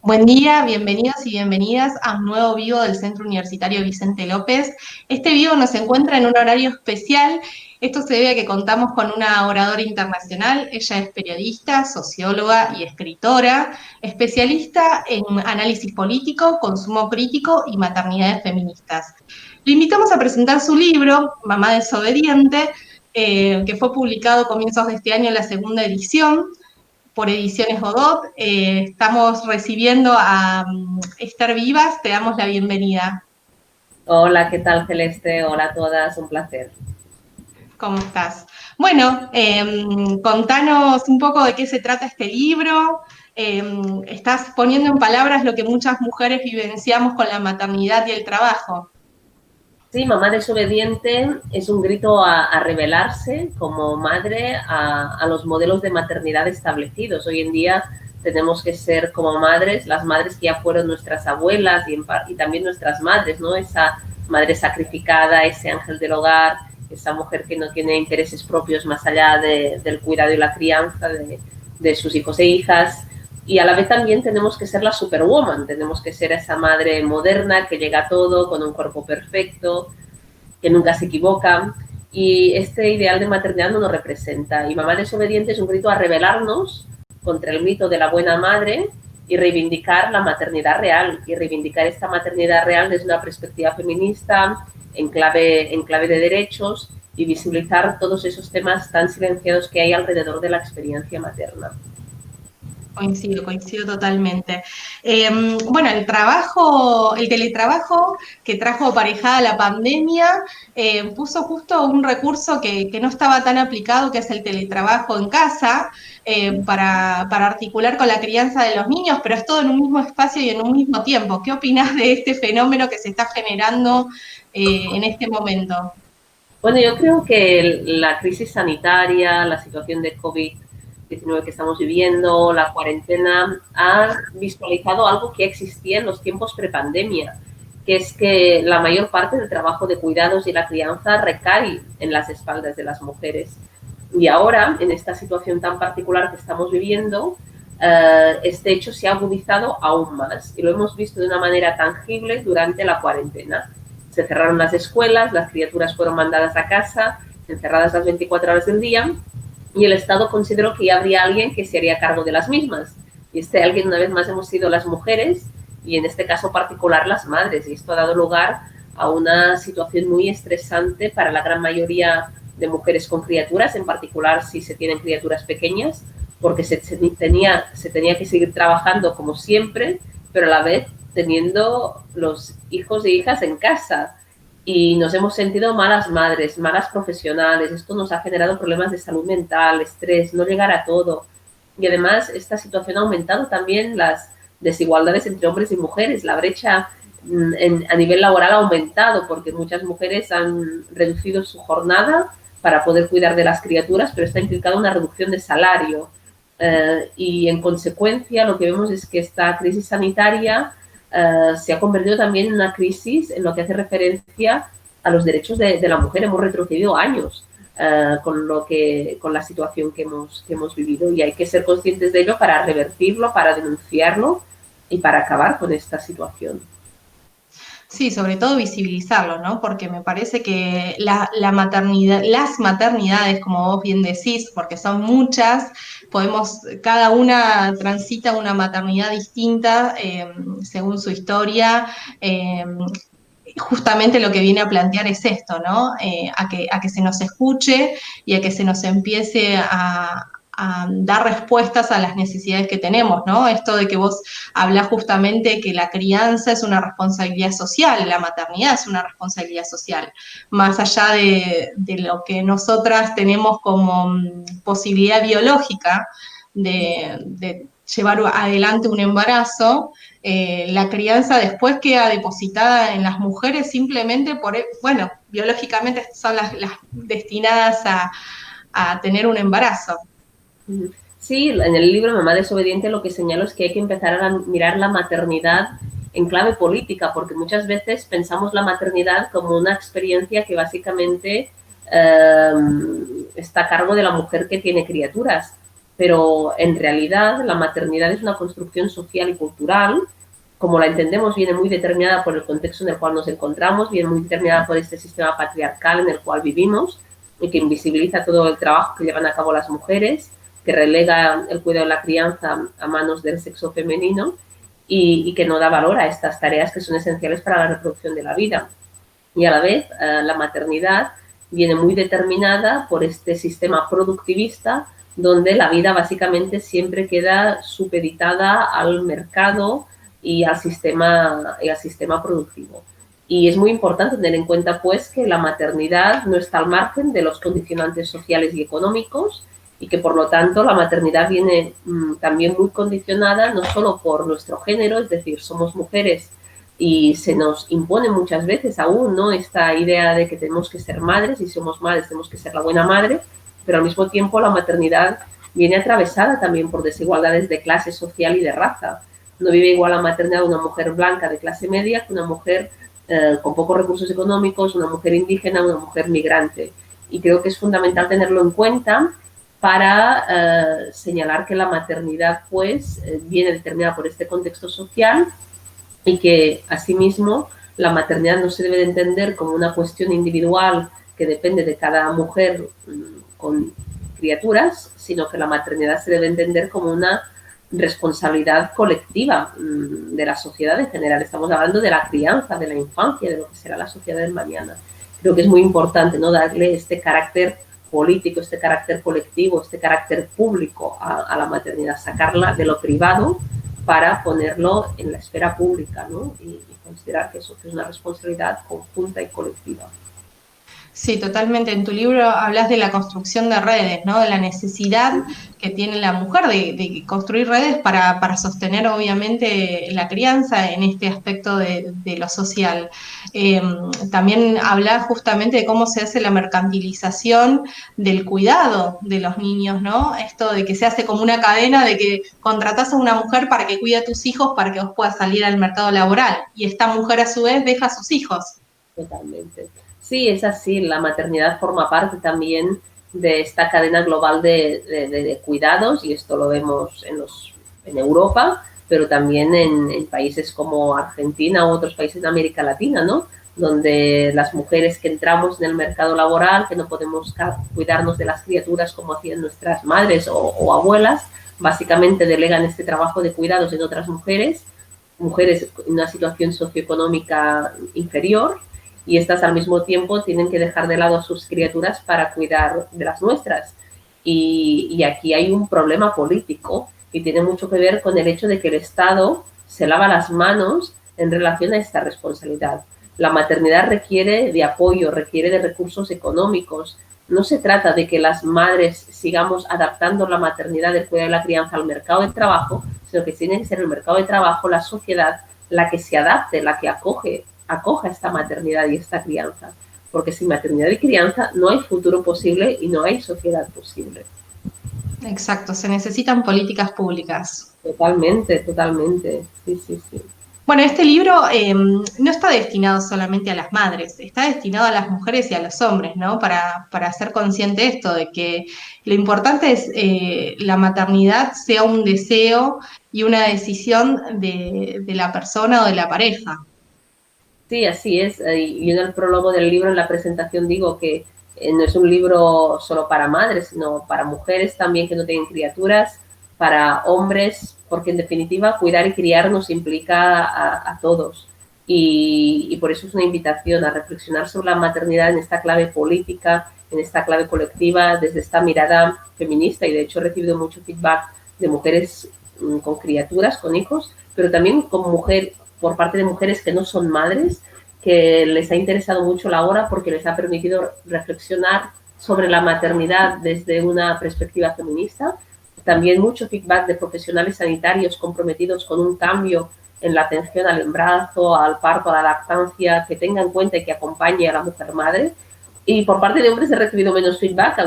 Buen día, bienvenidos y bienvenidas a un nuevo vivo del Centro Universitario Vicente López. Este vivo nos encuentra en un horario especial. Esto se debe a que contamos con una oradora internacional. Ella es periodista, socióloga y escritora, especialista en análisis político, consumo crítico y maternidades feministas. Le invitamos a presentar su libro, Mamá desobediente, que fue publicado a comienzos de este año en la segunda edición por Ediciones Godot. Estamos recibiendo a Esther Vivas, te damos la bienvenida. Hola, ¿qué tal, Celeste? Hola a todas, un placer. ¿Cómo estás? Bueno, contanos un poco de qué se trata este libro. Estás poniendo en palabras lo que muchas mujeres vivenciamos con la maternidad y el trabajo. Sí, Mamá desobediente es un grito a rebelarse como madre a los modelos de maternidad establecidos. Hoy en día tenemos que ser como madres, las madres que ya fueron nuestras abuelas y también nuestras madres, ¿no? Esa madre sacrificada, ese ángel del hogar, esa mujer que no tiene intereses propios más allá del cuidado y la crianza de sus hijos e hijas. Y a la vez también tenemos que ser la superwoman, tenemos que ser esa madre moderna que llega a todo con un cuerpo perfecto, que nunca se equivoca. Y este ideal de maternidad no nos representa. Y Mamá desobediente es un grito a rebelarnos contra el mito de la buena madre y reivindicar la maternidad real. Y reivindicar esta maternidad real desde una perspectiva feminista, en clave de derechos, y visibilizar todos esos temas tan silenciados que hay alrededor de la experiencia materna. Coincido totalmente. Bueno, el teletrabajo que trajo aparejada la pandemia, puso justo un recurso que no estaba tan aplicado, que es el teletrabajo en casa, para articular con la crianza de los niños, pero es todo en un mismo espacio y en un mismo tiempo. ¿Qué opinas de este fenómeno que se está generando en este momento? Bueno, yo creo que la crisis sanitaria, la situación de COVID-19 que estamos viviendo, la cuarentena, ha visualizado algo que existía en los tiempos prepandemia, que es que la mayor parte del trabajo de cuidados y la crianza recae en las espaldas de las mujeres. Y ahora, en esta situación tan particular que estamos viviendo, este hecho se ha agudizado aún más y lo hemos visto de una manera tangible durante la cuarentena. Se cerraron las escuelas, las criaturas fueron mandadas a casa, encerradas las 24 horas del día, y el Estado consideró que ya habría alguien que se haría cargo de las mismas. Y este alguien, una vez más, hemos sido las mujeres, y en este caso particular las madres, y esto ha dado lugar a una situación muy estresante para la gran mayoría de mujeres con criaturas, en particular si se tienen criaturas pequeñas, porque se tenía que seguir trabajando como siempre, pero a la vez teniendo los hijos e hijas en casa. Y nos hemos sentido malas madres, malas profesionales. Esto nos ha generado problemas de salud mental, estrés, no llegar a todo. Y además esta situación ha aumentado también las desigualdades entre hombres y mujeres. La brecha a nivel laboral ha aumentado porque muchas mujeres han reducido su jornada para poder cuidar de las criaturas, pero esto ha implicado una reducción de salario. Y en consecuencia lo que vemos es que esta crisis sanitaria se ha convertido también en una crisis en lo que hace referencia a los derechos de la mujer. Hemos retrocedido años con la situación que hemos vivido, y hay que ser conscientes de ello para revertirlo, para denunciarlo y para acabar con esta situación. Sí, sobre todo visibilizarlo, ¿no? Porque me parece que la maternidad, las maternidades, como vos bien decís, porque son muchas, cada una transita una maternidad distinta según su historia. Justamente lo que viene a plantear es esto, ¿no? A que se nos escuche y a que se nos empiece a dar respuestas a las necesidades que tenemos, ¿no? Esto de que vos hablás justamente que la crianza es una responsabilidad social, la maternidad es una responsabilidad social, más allá de lo que nosotras tenemos como posibilidad biológica de llevar adelante un embarazo. La crianza después queda depositada en las mujeres simplemente bueno, biológicamente son las destinadas a tener un embarazo. Sí, en el libro Mamá desobediente lo que señalo es que hay que empezar a mirar la maternidad en clave política, porque muchas veces pensamos la maternidad como una experiencia que básicamente está a cargo de la mujer que tiene criaturas. pero en realidad la maternidad es una construcción social y cultural. Como la entendemos, viene muy determinada por el contexto en el cual nos encontramos, viene muy determinada por este sistema patriarcal en el cual vivimos y que invisibiliza todo el trabajo que llevan a cabo las mujeres, que relega el cuidado de la crianza a manos del sexo femenino y que no da valor a estas tareas que son esenciales para la reproducción de la vida. Y a la vez, la maternidad viene muy determinada por este sistema productivista donde la vida básicamente siempre queda supeditada al mercado y al sistema productivo. Y es muy importante tener en cuenta, pues, que la maternidad no está al margen de los condicionantes sociales y económicos y que, por lo tanto, la maternidad viene también muy condicionada no solo por nuestro género, es decir, somos mujeres y se nos impone muchas veces aún, ¿no?, esta idea de que tenemos que ser madres y si somos madres tenemos que ser la buena madre, pero al mismo tiempo la maternidad viene atravesada también por desigualdades de clase social y de raza. No vive igual la maternidad de una mujer blanca de clase media que una mujer con pocos recursos económicos, una mujer indígena, una mujer migrante. Y creo que es fundamental tenerlo en cuenta para señalar que la maternidad pues viene determinada por este contexto social y que asimismo la maternidad no se debe de entender como una cuestión individual que depende de cada mujer con criaturas, sino que la maternidad se debe entender como una responsabilidad colectiva de la sociedad en general. Estamos hablando de la crianza, de la infancia, de lo que será la sociedad del mañana. Creo que es muy importante, ¿no?, darle este carácter político, este carácter colectivo, este carácter público a la maternidad, sacarla de lo privado para ponerlo en la esfera pública, ¿no?, y considerar que eso es una responsabilidad conjunta y colectiva. Sí, totalmente. En tu libro hablas de la construcción de redes, ¿no? De la necesidad que tiene la mujer de construir redes para sostener, obviamente, la crianza en este aspecto de lo social. También hablas justamente de cómo se hace la mercantilización del cuidado de los niños, ¿no? Esto de que se hace como una cadena de que contratás a una mujer para que cuide a tus hijos para que vos puedas salir al mercado laboral y esta mujer a su vez deja a sus hijos. Totalmente. Sí, es así. La maternidad forma parte también de esta cadena global de cuidados y esto lo vemos en Europa, pero también en países como Argentina u otros países de América Latina, ¿no?, donde las mujeres que entramos en el mercado laboral, que no podemos cuidarnos de las criaturas como hacían nuestras madres o abuelas, básicamente delegan este trabajo de cuidados en otras mujeres en una situación socioeconómica inferior, y estas al mismo tiempo tienen que dejar de lado a sus criaturas para cuidar de las nuestras. Y aquí hay un problema político y tiene mucho que ver con el hecho de que el Estado se lava las manos en relación a esta responsabilidad. La maternidad requiere de apoyo, requiere de recursos económicos. No se trata de que las madres sigamos adaptando la maternidad, el cuidado de la crianza al mercado de trabajo, sino que tiene que ser el mercado de trabajo, la sociedad, la que se adapte, la que acoja esta maternidad y esta crianza. Porque sin maternidad y crianza no hay futuro posible y no hay sociedad posible. Exacto, se necesitan políticas públicas. Totalmente, totalmente. Sí, sí, sí. Bueno, este libro no está destinado solamente a las madres, está destinado a las mujeres y a los hombres, ¿no? Para hacer consciente esto, de que lo importante es la maternidad sea un deseo y una decisión de la persona o de la pareja. Sí, así es. Y en el prólogo del libro, en la presentación, digo que no es un libro solo para madres, sino para mujeres también que no tienen criaturas, para hombres, porque en definitiva cuidar y criar nos implica a todos. Y por eso es una invitación a reflexionar sobre la maternidad en esta clave política, en esta clave colectiva, desde esta mirada feminista. Y de hecho he recibido mucho feedback de mujeres con criaturas, con hijos, pero también por parte de mujeres que no son madres, que les ha interesado mucho la obra porque les ha permitido reflexionar sobre la maternidad desde una perspectiva feminista. También mucho feedback de profesionales sanitarios comprometidos con un cambio en la atención al embarazo, al parto, a la lactancia, que tenga en cuenta y que acompañe a la mujer madre. Y por parte de hombres he recibido menos feedback,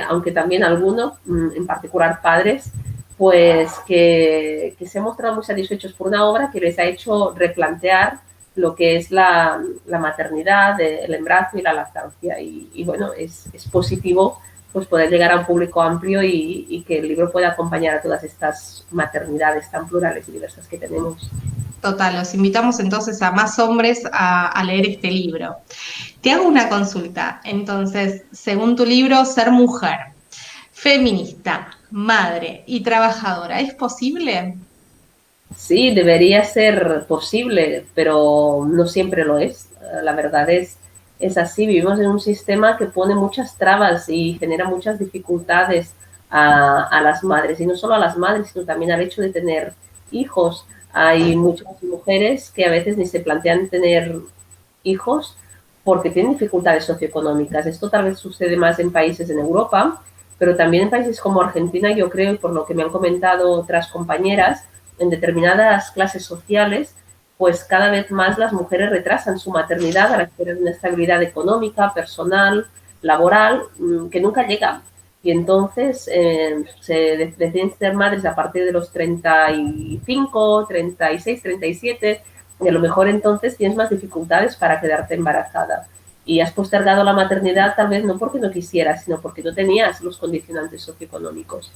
aunque también algunos, en particular padres, pues que se han mostrado muy satisfechos por una obra que les ha hecho replantear lo que es la maternidad, el embarazo y la lactancia. Y bueno, es positivo pues poder llegar a un público amplio y que el libro pueda acompañar a todas estas maternidades tan plurales y diversas que tenemos. Total, los invitamos entonces a más hombres a leer este libro. Te hago una consulta. Entonces, según tu libro, ser mujer, feminista, madre y trabajadora, ¿es posible? Sí, debería ser posible, pero no siempre lo es. La verdad es así. Vivimos en un sistema que pone muchas trabas y genera muchas dificultades a las madres. Y no solo a las madres, sino también al hecho de tener hijos. Hay muchas mujeres que a veces ni se plantean tener hijos porque tienen dificultades socioeconómicas. Esto tal vez sucede más en países en Europa, pero también en países como Argentina, yo creo, y por lo que me han comentado otras compañeras, en determinadas clases sociales, pues cada vez más las mujeres retrasan su maternidad a la espera de una estabilidad económica, personal, laboral, que nunca llega. Y entonces se deciden ser madres a partir de los 35, 36, 37, y a lo mejor entonces tienes más dificultades para quedarte embarazada. Y has postergado la maternidad tal vez no porque no quisieras, sino porque no tenías los condicionantes socioeconómicos.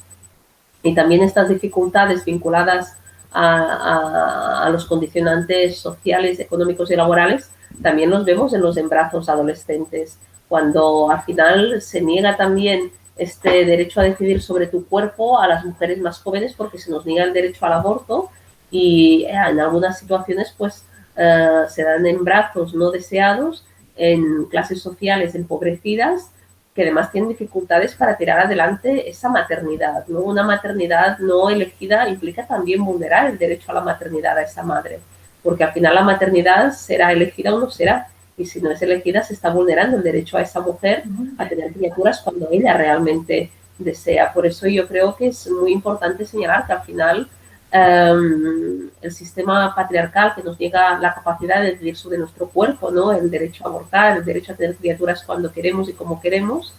Y también estas dificultades vinculadas a los condicionantes sociales, económicos y laborales, también los vemos en los embarazos adolescentes, cuando al final se niega también este derecho a decidir sobre tu cuerpo a las mujeres más jóvenes porque se nos niega el derecho al aborto y en algunas situaciones pues se dan embarazos no deseados en clases sociales empobrecidas que además tienen dificultades para tirar adelante esa maternidad, ¿no? Una maternidad no elegida implica también vulnerar el derecho a la maternidad a esa madre, porque al final la maternidad será elegida o no será, y si no es elegida se está vulnerando el derecho a esa mujer a tener criaturas cuando ella realmente desea. Por eso yo creo que es muy importante señalar que al final el sistema patriarcal que nos niega la capacidad de decidir sobre nuestro cuerpo, ¿no? El derecho a abortar, el derecho a tener criaturas cuando queremos y como queremos,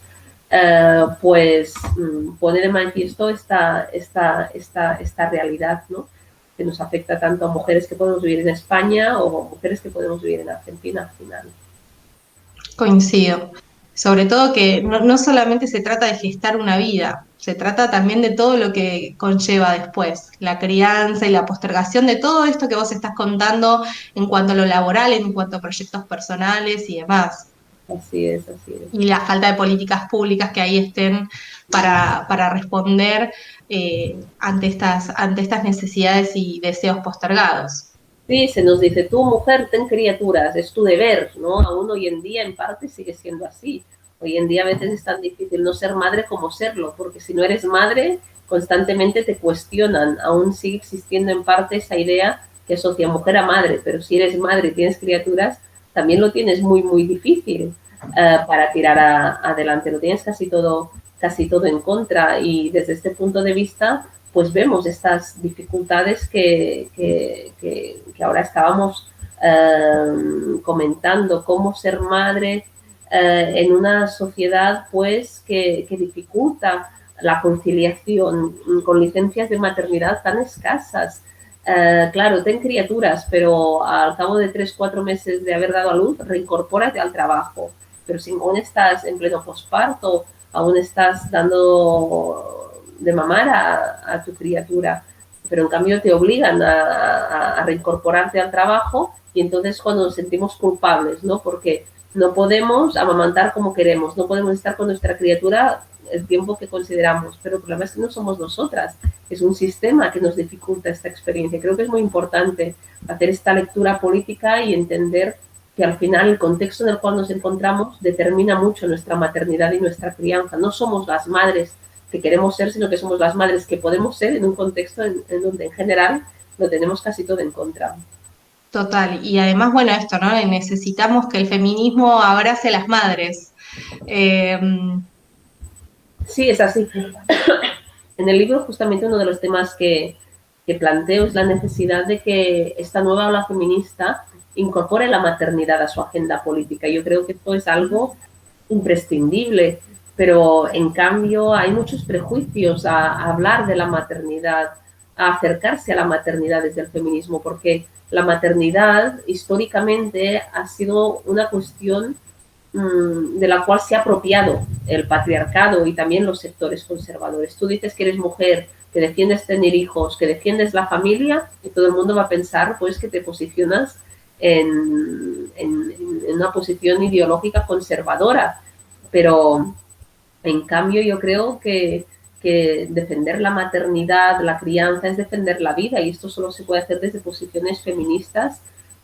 pues pone de manifiesto esta realidad, ¿no? Que nos afecta tanto a mujeres que podemos vivir en España o mujeres que podemos vivir en Argentina al final. Coincido. Sobre todo que no solamente se trata de gestar una vida, se trata también de todo lo que conlleva después, la crianza y la postergación de todo esto que vos estás contando en cuanto a lo laboral, en cuanto a proyectos personales y demás. Así es, así es. Y la falta de políticas públicas que ahí estén para responder ante estas necesidades y deseos postergados. Sí, se nos dice, tú mujer, ten criaturas, es tu deber, ¿no? Aún hoy en día en parte sigue siendo así. Hoy en día a veces es tan difícil no ser madre como serlo, porque si no eres madre, constantemente te cuestionan. Aún sigue existiendo en parte esa idea que asocia mujer a madre, pero si eres madre y tienes criaturas, también lo tienes muy, muy difícil para tirar adelante. Lo tienes casi todo en contra y desde este punto de vista pues vemos estas dificultades que ahora estábamos comentando, cómo ser madre en una sociedad pues que dificulta la conciliación con licencias de maternidad tan escasas. Claro, ten criaturas, pero al cabo de 3-4 meses de haber dado a luz, reincorpórate al trabajo. Pero si aún estás en pleno posparto, aún estás dando de mamar a tu criatura, pero en cambio te obligan a reincorporarte al trabajo y entonces cuando nos sentimos culpables, ¿no? Porque no podemos amamantar como queremos, no podemos estar con nuestra criatura el tiempo que consideramos, pero el problema es que no somos nosotras, es un sistema que nos dificulta esta experiencia. Creo que es muy importante hacer esta lectura política y entender que al final el contexto en el cual nos encontramos determina mucho nuestra maternidad y nuestra crianza. No somos las madres que queremos ser, sino que somos las madres que podemos ser en un contexto en donde en general lo tenemos casi todo en contra. Total, y además, bueno, esto, ¿no? Necesitamos que el feminismo abrace a las madres. Eh, Sí, es así. En el libro justamente uno de los temas que planteo es la necesidad de que esta nueva ola feminista incorpore la maternidad a su agenda política. Yo creo que esto es algo imprescindible, pero en cambio hay muchos prejuicios a hablar de la maternidad, a acercarse a la maternidad desde el feminismo, porque la maternidad históricamente ha sido una cuestión de la cual se ha apropiado el patriarcado y también los sectores conservadores. Tú dices que eres mujer, que defiendes tener hijos, que defiendes la familia, y todo el mundo va a pensar pues que te posicionas en una posición ideológica conservadora, pero en cambio yo creo que defender la maternidad, la crianza, es defender la vida, y esto solo se puede hacer desde posiciones feministas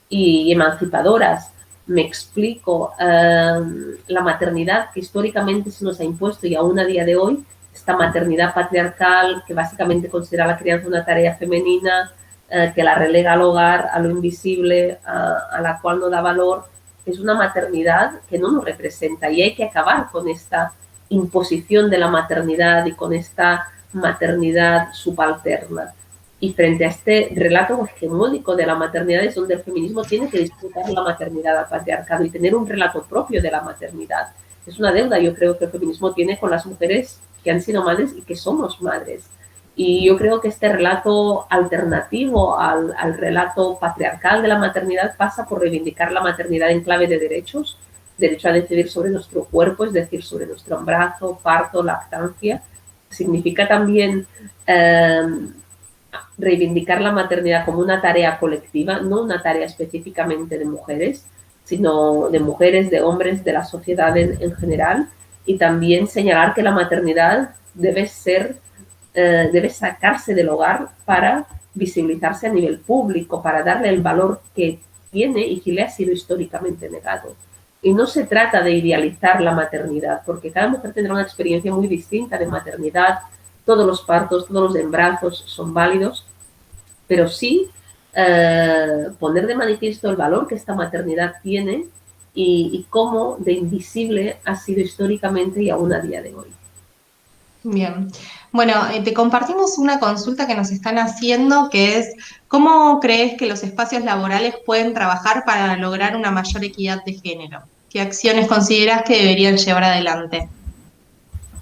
y emancipadoras. Me explico, la maternidad que históricamente se nos ha impuesto y aún a día de hoy, esta maternidad patriarcal que básicamente considera la crianza una tarea femenina, que la relega al hogar, a lo invisible, a la cual no da valor, es una maternidad que no nos representa, y hay que acabar con esta imposición de la maternidad y con esta maternidad subalterna. Y frente a este relato hegemónico de la maternidad es donde el feminismo tiene que disputar la maternidad al patriarcado y tener un relato propio de la maternidad. Es una deuda, yo creo, que el feminismo tiene con las mujeres que han sido madres y que somos madres. Y yo creo que este relato alternativo al relato patriarcal de la maternidad pasa por reivindicar la maternidad en clave de derechos, derecho a decidir sobre nuestro cuerpo, es decir, sobre nuestro embarazo, parto, lactancia. Significa también reivindicar la maternidad como una tarea colectiva, no una tarea específicamente de mujeres, sino de mujeres, de hombres, de la sociedad en general, y también señalar que la maternidad debe sacarse del hogar para visibilizarse a nivel público, para darle el valor que tiene y que le ha sido históricamente negado. Y no se trata de idealizar la maternidad, porque cada mujer tendrá una experiencia muy distinta de maternidad, todos los partos, todos los embarazos son válidos, pero sí poner de manifiesto el valor que esta maternidad tiene y cómo de invisible ha sido históricamente y aún a día de hoy. Bien. Bueno, te compartimos una consulta que nos están haciendo, que es, ¿cómo crees que los espacios laborales pueden trabajar para lograr una mayor equidad de género? ¿Qué acciones consideras que deberían llevar adelante?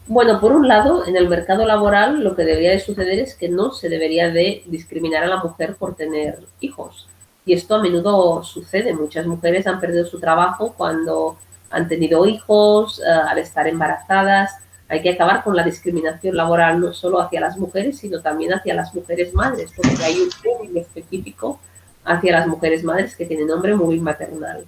Bueno, por un lado, en el mercado laboral lo que debería de suceder es que no se debería de discriminar a la mujer por tener hijos. Y esto a menudo sucede. Muchas mujeres han perdido su trabajo cuando han tenido hijos, al estar embarazadas. Hay que acabar con la discriminación laboral no solo hacia las mujeres, sino también hacia las mujeres madres, porque hay un público específico hacia las mujeres madres que tienen nombre muy maternal.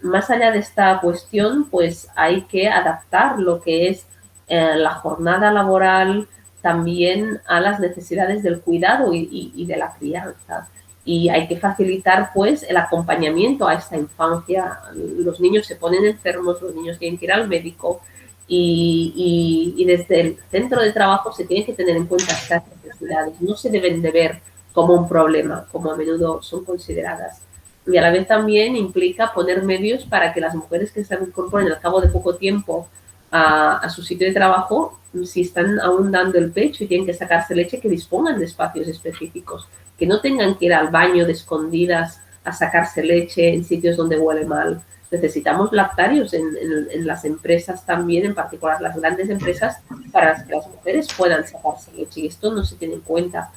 Más allá de esta cuestión, pues hay que adaptar lo que es la jornada laboral también a las necesidades del cuidado y de la crianza. Y hay que facilitar pues el acompañamiento a esta infancia. Los niños se ponen enfermos, los niños tienen que ir al médico, y desde el centro de trabajo se tienen que tener en cuenta estas necesidades. No se deben de ver como un problema, como a menudo son consideradas. Y a la vez también implica poner medios para que las mujeres que se incorporen al cabo de poco tiempo a su sitio de trabajo, si están aún dando el pecho y tienen que sacarse leche, que dispongan de espacios específicos, que no tengan que ir al baño de escondidas a sacarse leche en sitios donde huele mal. Necesitamos lactarios en las empresas también, en particular las grandes empresas, para que las mujeres puedan sacarse leche, y esto no se tiene en cuenta.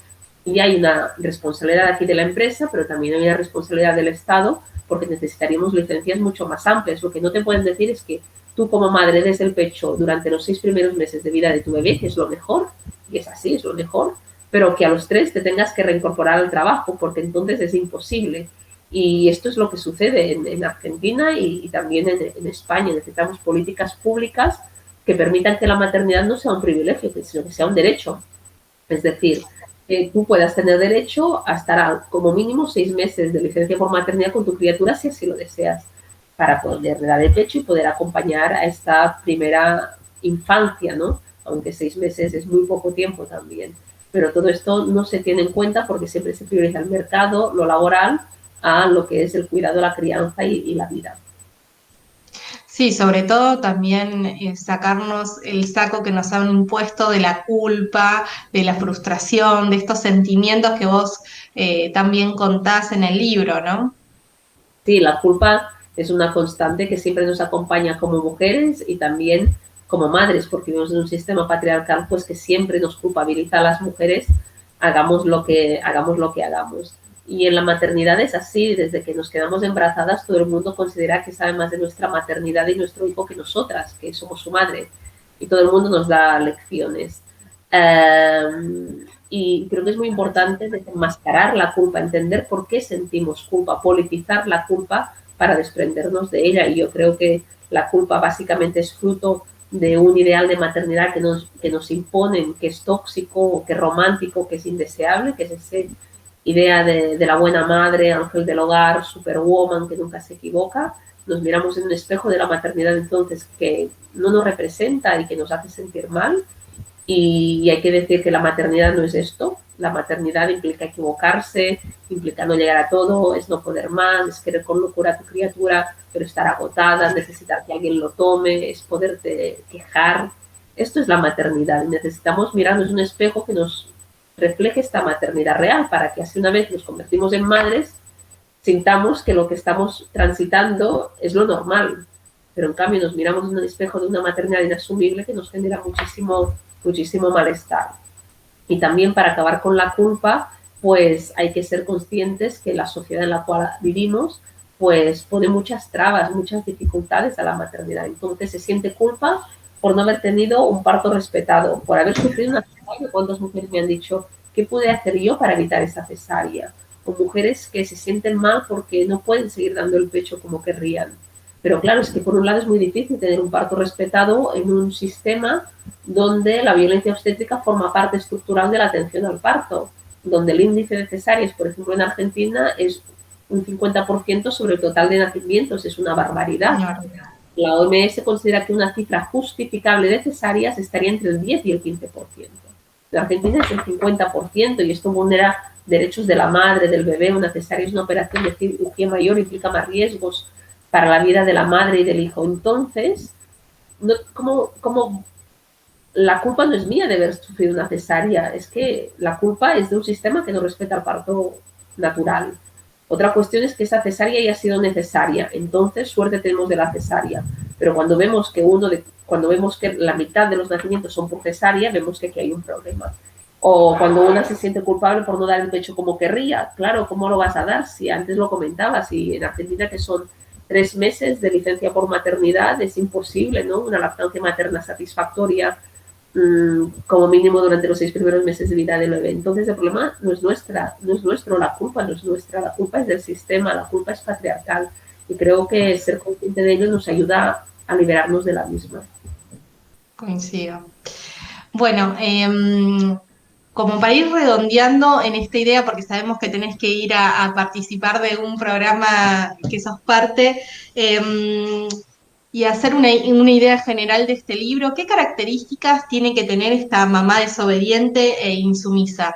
Y hay una responsabilidad aquí de la empresa, pero también hay una responsabilidad del Estado, porque necesitaríamos licencias mucho más amplias. Lo que no te pueden decir es que tú como madre des el pecho durante los 6 primeros meses de vida de tu bebé, que es lo mejor, y es así, es lo mejor, pero que a los 3 te tengas que reincorporar al trabajo, porque entonces es imposible. Y esto es lo que sucede en Argentina y también en España. Necesitamos políticas públicas que permitan que la maternidad no sea un privilegio, sino que sea un derecho. Es decir, que tú puedas tener derecho a estar como mínimo 6 meses de licencia por maternidad con tu criatura, si así lo deseas, para poder dar el pecho y poder acompañar a esta primera infancia, ¿no? Aunque 6 meses es muy poco tiempo también. Pero todo esto no se tiene en cuenta porque siempre se prioriza el mercado, lo laboral, a lo que es el cuidado, la crianza y la vida. Sí, sobre todo también sacarnos el saco que nos han impuesto de la culpa, de la frustración, de estos sentimientos que vos también contás en el libro, ¿no? Sí, la culpa es una constante que siempre nos acompaña como mujeres y también como madres, porque vivimos en un sistema patriarcal pues que siempre nos culpabiliza a las mujeres, hagamos lo que hagamos. Y en la maternidad es así, desde que nos quedamos embarazadas todo el mundo considera que sabe más de nuestra maternidad y nuestro hijo que nosotras, que somos su madre. Y todo el mundo nos da lecciones. Y creo que es muy importante desenmascarar la culpa, entender por qué sentimos culpa, politizar la culpa para desprendernos de ella. Y yo creo que la culpa básicamente es fruto de un ideal de maternidad que nos imponen, que es tóxico, que es romántico, que es indeseable, que es esa idea de la buena madre, ángel del hogar, superwoman, que nunca se equivoca. Nos miramos en un espejo de la maternidad entonces que no nos representa y que nos hace sentir mal. Y hay que decir que la maternidad no es esto. La maternidad implica equivocarse, implica no llegar a todo, es no poder más, es querer con locura a tu criatura, pero estar agotada, necesitar que alguien lo tome, es poderte quejar. Esto es la maternidad. Necesitamos mirarnos en un espejo que nos refleje esta maternidad real para que así una vez nos convertimos en madres, sintamos que lo que estamos transitando es lo normal. Pero en cambio nos miramos en un espejo de una maternidad inasumible que nos genera muchísimo malestar. Y también para acabar con la culpa, pues hay que ser conscientes que la sociedad en la cual vivimos pues pone muchas trabas, muchas dificultades a la maternidad. Entonces se siente culpa por no haber tenido un parto respetado, por haber sufrido una cesárea. ¿Cuántas mujeres me han dicho qué pude hacer yo para evitar esa cesárea? O mujeres que se sienten mal porque no pueden seguir dando el pecho como querrían. Pero claro, es que por un lado es muy difícil tener un parto respetado en un sistema donde la violencia obstétrica forma parte estructural de la atención al parto, donde el índice de cesáreas, por ejemplo, en Argentina es un 50% sobre el total de nacimientos, es una barbaridad. La OMS considera que una cifra justificable de cesáreas estaría entre el 10 y el 15%. En Argentina es el 50% y esto vulnera derechos de la madre, del bebé. Una cesárea es una operación de cirugía mayor, implica más riesgos para la vida de la madre y del hijo. Entonces, ¿cómo la culpa no es mía de haber sufrido una cesárea? Es que la culpa es de un sistema que no respeta el parto natural. Otra cuestión es que esa cesárea ya ha sido necesaria. Entonces, suerte tenemos de la cesárea. Pero cuando vemos que la mitad de los nacimientos son por cesárea, vemos que aquí hay un problema. O cuando una se siente culpable por no dar el pecho como querría. Claro, ¿cómo lo vas a dar? Si antes lo comentabas, y en Argentina que son 3 meses de licencia por maternidad, es imposible, ¿no? Una lactancia materna satisfactoria como mínimo durante los 6 primeros meses de vida del bebé. Entonces el problema no es nuestro, la culpa no es nuestra, la culpa es del sistema, la culpa es patriarcal. Y creo que ser consciente de ello nos ayuda a liberarnos de la misma. Coincido. Bueno, como para ir redondeando en esta idea, porque sabemos que tenés que ir a participar de un programa que sos parte, y hacer una idea general de este libro, ¿qué características tiene que tener esta mamá desobediente e insumisa?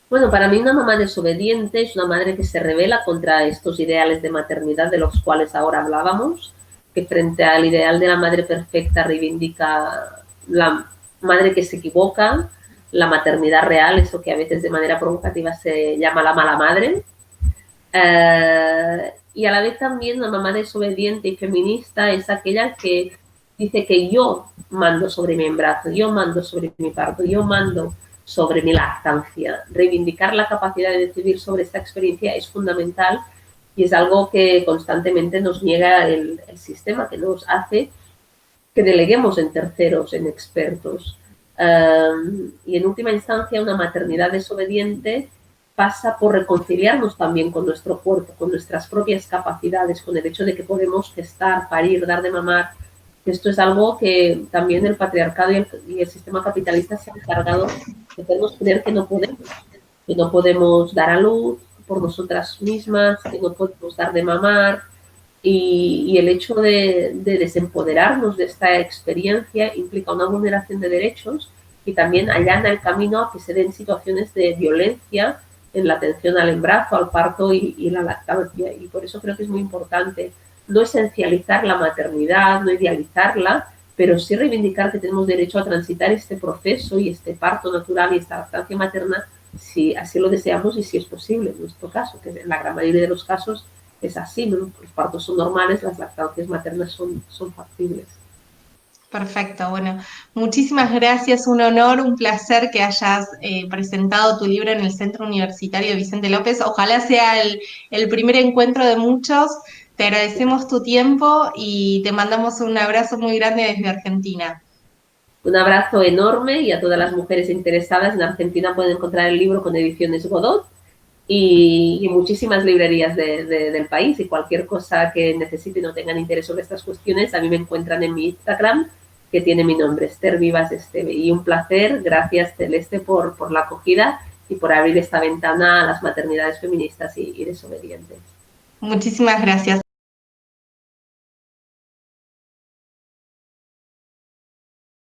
Bueno, para mí una mamá desobediente es una madre que se rebela contra estos ideales de maternidad de los cuales ahora hablábamos, que frente al ideal de la madre perfecta reivindica la madre que se equivoca, la maternidad real, eso que a veces de manera provocativa se llama la mala madre. Y a la vez también una mamá desobediente y feminista es aquella que dice que yo mando sobre mi embarazo, yo mando sobre mi parto, yo mando sobre mi lactancia. Reivindicar la capacidad de decidir sobre esta experiencia es fundamental y es algo que constantemente nos niega el sistema, que nos hace que deleguemos en terceros, en expertos. Y en última instancia, una maternidad desobediente pasa por reconciliarnos también con nuestro cuerpo, con nuestras propias capacidades, con el hecho de que podemos gestar, parir, dar de mamar. Esto es algo que también el patriarcado y el sistema capitalista se han encargado de hacernos creer que no podemos dar a luz por nosotras mismas, que no podemos dar de mamar. Y el hecho de desempoderarnos de esta experiencia implica una vulneración de derechos y también allana el camino a que se den situaciones de violencia en la atención al embarazo, al parto y la lactancia. Y por eso creo que es muy importante no esencializar la maternidad, no idealizarla, pero sí reivindicar que tenemos derecho a transitar este proceso y este parto natural y esta lactancia materna si así lo deseamos y si es posible en nuestro caso, que en la gran mayoría de los casos es así, ¿no? Los partos son normales, las lactancias maternas son factibles. Perfecto, bueno, muchísimas gracias, un honor, un placer que hayas presentado tu libro en el Centro Universitario Vicente López. Ojalá sea el primer encuentro de muchos. Te agradecemos tu tiempo y te mandamos un abrazo muy grande desde Argentina. Un abrazo enorme y a todas las mujeres interesadas en Argentina pueden encontrar el libro con ediciones Godot y muchísimas librerías del país y cualquier cosa que necesiten o tengan interés sobre estas cuestiones, a mí me encuentran en mi Instagram, que tiene mi nombre, Esther Vivas Esteve. Y un placer, gracias Celeste por la acogida y por abrir esta ventana a las maternidades feministas y desobedientes. Muchísimas gracias.